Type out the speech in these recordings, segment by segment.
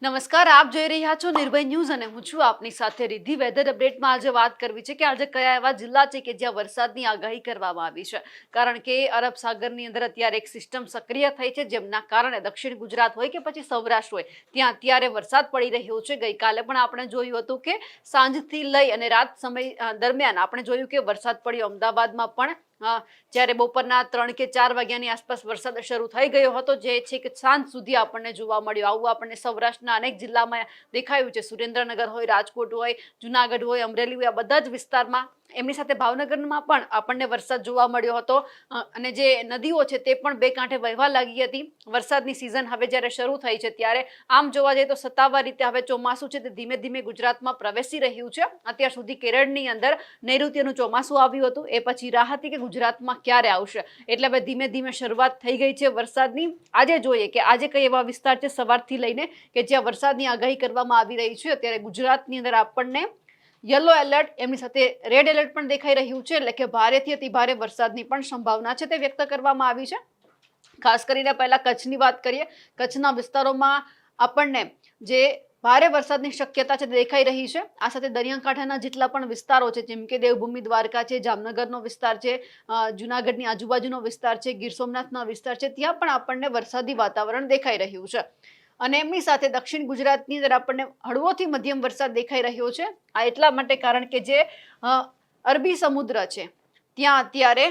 નમસ્કાર, આપ જોઈ રહ્યા છો નિર્ભય ન્યૂઝ અને હું છું આપની સાથે રિદ્ધિ. વેધર અપડેટમાં આજે વાત કરવી છે કે આજે કયા એવા જિલ્લા છે કે જ્યાં વરસાદની આગાહી કરવામાં આવી છે. કારણ કે અરબ સાગરની અંદર અત્યારે એક સિસ્ટમ સક્રિય થઈ છે, જેમના કારણે દક્ષિણ ગુજરાત હોય કે પછી સૌરાષ્ટ્ર હોય ત્યાં અત્યારે વરસાદ પડી રહ્યો છે. ગઈકાલે પણ આપણે જોયું હતું કે સાંજથી લઈ અને રાત સમય દરમિયાન આપણે જોયું કે વરસાદ પડ્યો. અમદાવાદમાં પણ જ્યારે બપોરના 3 કે 4 વાગ્યાની આસપાસ વરસાદ શરૂ થઈ ગયો હતો, જે છે કે સાંજ સુધી આપણને જોવા મળ્યો. આવું આપણને સૌરાષ્ટ્રના અનેક જિલ્લામાં દેખાયું છે. સુરેન્દ્રનગર હોય, રાજકોટ હોય, જુનાગઢ હોય, અમરેલી હોય, આ બધા જ વિસ્તારમાં, એમની સાથે ભાવનગરમાં પણ આપણને વરસાદ જોવા મળ્યો હતો. અને જે નદીઓ છે તે પણ બે કાંઠે વહેવા લાગી હતી. વરસાદની સિઝન હવે જ્યારે શરૂ થઈ છે ત્યારે આમ જોવા જઈએ તો સત્તાવાર રીતે હવે ચોમાસું છે તે ધીમે ધીમે ગુજરાતમાં પ્રવેશી રહ્યું છે. અત્યાર સુધી કેરળની અંદર નૈઋત્યનું ચોમાસું આવ્યું હતું, એ પછી રાહ હતી કે ગુજરાતમાં ક્યારે આવશે, એટલે હવે ધીમે ધીમે શરૂઆત થઈ ગઈ છે વરસાદની. આજે જોઈએ કે આજે કઈ એવા વિસ્તાર છે સવારથી લઈને કે જ્યાં વરસાદની આગાહી કરવામાં આવી રહી છે. અત્યારે ગુજરાતની અંદર આપણને યલો એલર્ટ, એમની સાથે રેડ એલર્ટ પણ દેખાઈ રહ્યું છે, એટલે કે ભારેથી અતિ ભારે વરસાદની પણ સંભાવના છે તે વ્યક્ત કરવામાં આવી છે. ખાસ કરીને પહેલા કચ્છની વાત કરીએ. કચ્છના વિસ્તારોમાં આપણને જે ભારે વરસાદની શક્યતા છે દેખાઈ રહી છે. આ સાથે દરિયાકાંઠાના જેટલા પણ વિસ્તારો છે, જેમ કે દેવભૂમિ દ્વારકા છે, જામનગરનો વિસ્તાર છે, જુનાગઢની આજુબાજુનો વિસ્તાર છે, ગીર સોમનાથનો વિસ્તાર છે, ત્યાં પણ આપણને વરસાદી વાતાવરણ દેખાઈ રહ્યું છે. અને એમની સાથે દક્ષિણ ગુજરાતની અંદર આપણને હળવોથી મધ્યમ વરસાદ દેખાઈ રહ્યો છે. આ એટલા માટે કારણ કે જે અરબી સમુદ્ર છે ત્યાં અત્યારે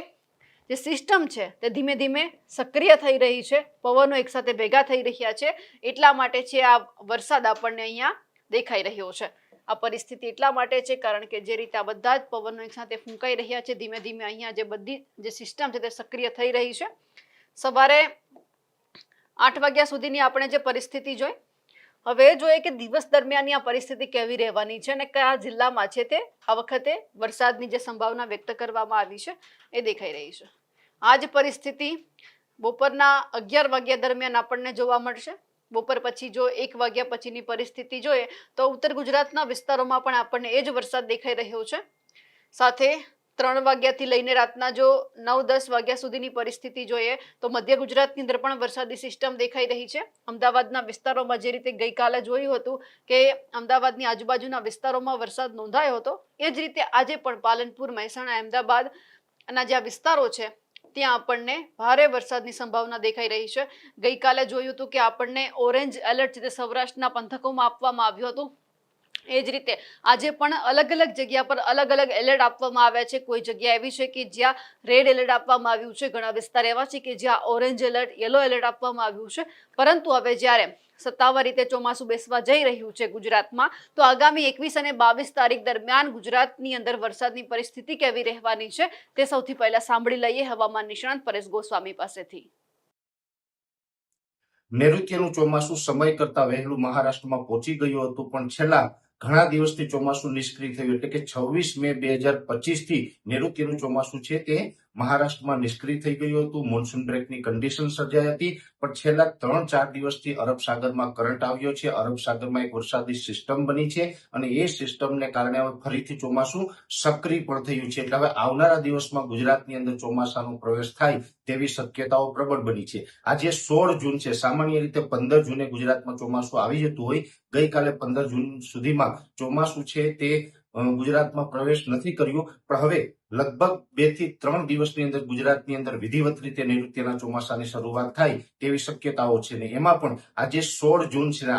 જે સિસ્ટમ છે તે ધીમે ધીમે સક્રિય થઈ રહી છે. પવનો એકસાથે ભેગા થઈ રહ્યા છે, એટલા માટે છે આ વરસાદ આપણને અહીંયા દેખાઈ રહ્યો છે. આ પરિસ્થિતિ એટલા માટે છે કારણ કે જે રીતે આ બધા જ પવનો એકસાથે ફૂંકાઈ રહ્યા છે, ધીમે ધીમે અહીંયા જે બધી જે સિસ્ટમ છે તે સક્રિય થઈ રહી છે. સવારે 8 વાગ્યા સુધીની આપણે જે પરિસ્થિતિ જોઈ, હવે જોઈએ કે દિવસ દરમિયાન આ પરિસ્થિતિ કેવી રહેવાની છે અને કયા જિલ્લામાં છે તે આ વખતે વરસાદની જે સંભાવના વ્યક્ત કરવામાં આવી છે એ દેખાઈ રહી છે. આ જ પરિસ્થિતિ બપોરના 11 વાગ્યા દરમિયાન આપણને જોવા મળશે. બપોર પછી જો 1 વાગ્યા પછીની પરિસ્થિતિ જોઈએ તો ઉત્તર ગુજરાતના વિસ્તારોમાં પણ આપણને એ જ વરસાદ દેખાઈ રહ્યો છે. સાથે 3 વાગ્યાથી લઈને રાતના જો 9-10 વાગ્યા સુધીની પરિસ્થિતિ જોઈએ તો મધ્ય ગુજરાતની અંદર પણ વરસાદી સિસ્ટમ દેખાઈ રહી છે. અમદાવાદના વિસ્તારોમાં જે રીતે ગઈકાલે જોયું હતું કે અમદાવાદની આજુબાજુના વિસ્તારોમાં વરસાદ નોંધાયો હતો, એ જ રીતે આજે પણ પાલનપુર, મહેસાણા, અમદાવાદ અને જે વિસ્તારો છે ત્યાં આપણને ભારે વરસાદની સંભાવના દેખાઈ રહી છે. ગઈકાલે જોયું હતું કે આપણને ઓરેન્જ એલર્ટ છે તે સૌરાષ્ટ્રના પંથકોમાં આપવામાં આવ્યું હતું. એ જ રીતે આજે પણ અલગ અલગ જગ્યા પર અલગ અલગ એલર્ટ આપવામાં આવ્યા છે. કોઈ જગ્યા એવી છે કે જ્યાં રેડ એલર્ટ આપવામાં આવ્યું છે, ઘણા વિસ્તાર એવા છે કે જ્યાં ઓરેન્જ એલર્ટ, યલો એલર્ટ આપવામાં આવ્યું છે. પરંતુ હવે જ્યારે સત્તાવાર રીતે ચોમાસું બેસવા જઈ રહ્યું છે ગુજરાતમાં, તો આગામી 21 અને 22 તારીખ દરમિયાન ગુજરાતની અંદર વરસાદની પરિસ્થિતિ કેવી રહેવાની છે તે સૌથી પહેલા સાંભળી લઈએ હવામાન નિષ્ણાંત પરેશ ગોસ્વામી પાસેથી. નૈઋત્યનું ચોમાસું સમય કરતા વહેલું મહારાષ્ટ્રમાં પહોંચી ગયું હતું, પણ છેલ્લા ઘણા દિવસથી ચોમાસું નિષ્ક્રિય થયું. એટલે કે 26 મે 2025 થી નૈઋત્યનું ચોમાસું છે તે મહારાષ્ટ્રમાં નિષ્ક્રિય થઈ ગયું હતું. મોન્સૂન બ્રેકની કન્ડિશન સર્જાઈ હતી, પણ છેલ્લા 3-4 દિવસથી અરબ સાગરમાં કરંટ આવ્યો છે. અરબ સાગરમાં એક વરસાદી સિસ્ટમ બની છે અને એ સિસ્ટમને કારણે હવે ફરીથી ચોમાસું સક્રિય પણ થયું છે. એટલે હવે આવનારા દિવસમાં ગુજરાતની અંદર ચોમાસાનો પ્રવેશ થાય તેવી શક્યતાઓ પ્રબળ બની છે. આજે 16 જૂન છે. સામાન્ય રીતે 15 જૂને ગુજરાતમાં ચોમાસું આવી જતું હોય. ગઈકાલે 15 જૂન સુધીમાં ચોમાસું છે તે ગુજરાતમાં પ્રવેશ નથી કર્યું, પણ હવે લગભગ 2 થી 3 દિવસની અંદર ગુજરાતની અંદર વિધિવત રીતે નૈઋત્યના ચોમાસાની શરૂઆત થાય તેવી શક્યતાઓ છે. ને એમાં પણ આજે 16 જૂન છે.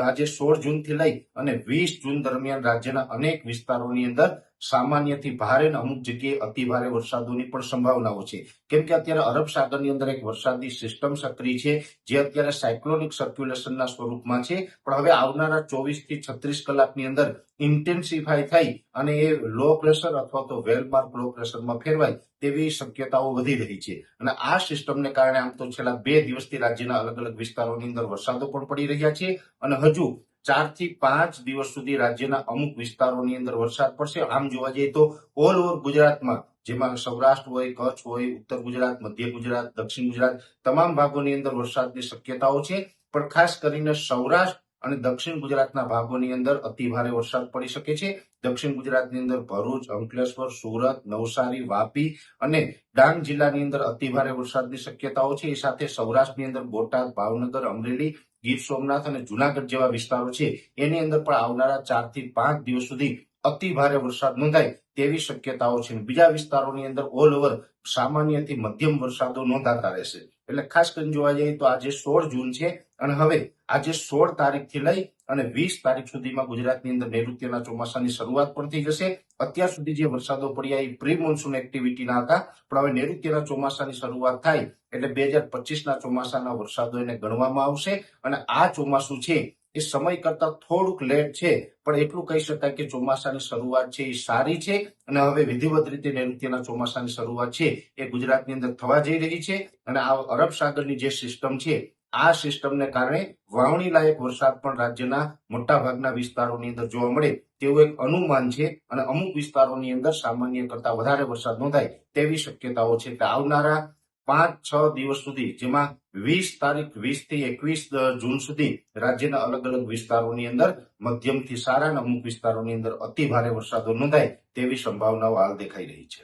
આજે 16 જૂનથી લઈ અને 20 જૂન દરમિયાન રાજ્યના અનેક વિસ્તારોની અંદર સામાન્યથી ભારે અને અમુક જગ્યાએ અતિ ભારે વરસાદોની પણ સંભાવનાઓ છે. કેમ કે અત્યારે અરબ સાગરની અંદર એક વરસાદી સિસ્ટમ સક્રિય છે, જે અત્યારે સાયક્લોનિક સર્ક્યુલેશનના સ્વરૂપમાં છે, પણ હવે આવનારા 24 થી 36 કલાકની અંદર ઇન્ટેન્સિફાય થઈ અને એ લો પ્રેશર અથવા તો વેલ માર્ક લો પ્રેશરમાં ફેરવાય તેવી શક્યતાઓ વધી રહી છે. અને આ સિસ્ટમને કારણે આમ તો છેલ્લા 2 દિવસથી રાજ્યના અલગ અલગ વિસ્તારોની અંદર વરસાદો પણ પડી રહ્યા છે અને હજુ 4 થી 5 દિવસ સુધી રાજ્યના અમુક વિસ્તારોની અંદર વરસાદ પડશે. આમ જોવા જઈએ તો ઓલ ઓવર ગુજરાતમાં, જેમાં સૌરાષ્ટ્ર હોય, કચ્છ હોય, ઉત્તર ગુજરાત, મધ્ય ગુજરાત, દક્ષિણ ગુજરાત, તમામ ભાગોની અંદર વરસાદની શક્યતાઓ છે. પણ ખાસ કરીને સૌરાષ્ટ્ર અને દક્ષિણ ગુજરાતના ભાગોની અંદર અતિ ભારે વરસાદ પડી શકે છે. દક્ષિણ ગુજરાતની અંદર ભરૂચ, અંકલેશ્વર, સુરત, નવસારી, વાપી અને ડાંગ જિલ્લાની અંદર અતિ ભારે વરસાદની શક્યતાઓ છે. એ સાથે સૌરાષ્ટ્રની અંદર બોટાદ, ભાવનગર, અમરેલી, ગીર સોમનાથ અને જુનાગઢ જેવા વિસ્તારો છે એની અંદર પણ આવનારા 4 થી 5 દિવસ સુધી અતિ ભારે વરસાદ નોંધાય તેવી શક્યતાઓ છે. બીજા વિસ્તારોની અંદર ઓલ ઓવર સામાન્યથી મધ્યમ વરસાદો નોંધાતા રહેશે. એટલે ખાસ કરીને જોવા જઈએ તો આજે 16 જૂન છે અને હવે આજે 16 તારીખથી લઈ અને 20 તારીખ સુધીમાં ગુજરાતની અંદર નૈઋત્યના ચોમાસાની શરૂઆત પણ થઈ જશે. અત્યાર સુધી જે વરસાદો પડ્યા એ પ્રી મોન્સૂન એક્ટિવિટીના હતા, પણ હવે નૈઋત્યના ચોમાસાની શરૂઆત થાય એટલે 2025ના ચોમાસાના વરસાદો એને ગણવામાં આવશે અને આ ચોમાસું છે એ સમય કરતા થોડુંક લેટ છે, પણ એટલું કહી શકાય કે ચોમાસાની શરૂઆત છે એ સારી છે અને હવે વિધિવત રીતે નૈઋત્યના ચોમાસાની શરૂઆત છે એ ગુજરાતની અંદર થવા જઈ રહી છે. અને આ અરબ સાગરની જે સિસ્ટમ છે આ સિસ્ટમને કારણે વાવણી લાયક વરસાદ પણ રાજ્યના મોટા ભાગના વિસ્તારોની અંદર જોવા મળે તેવું એક અનુમાન છે અને અમુક વિસ્તારોની અંદર સામાન્ય કરતા વધારે વરસાદ નોંધાય તેવી શક્યતાઓ છે. એટલે આવનારા 5-6 દિવસ સુધી, જેમાં 20 તારીખ 20 થી 21 જૂન સુધી રાજ્યના અલગ અલગ વિસ્તારોની અંદર મધ્યમથી સારા અને અમુક વિસ્તારોની અંદર અતિ ભારે વરસાદો નોંધાય તેવી સંભાવનાઓ હાલ દેખાઈ રહી છે.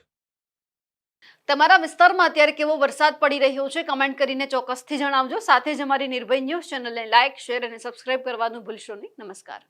તમારા વિસ્તારમાં અત્યારે કેવો વરસાદ પડી રહ્યો છે કમેન્ટ કરીને ચોક્કસથી જણાવજો. સાથે જ અમારી નિર્ભય ન્યૂઝ ચેનલને લાઇક, શેર અને સબસ્ક્રાઇબ કરવાનું ભૂલશો નહીં. નમસ્કાર.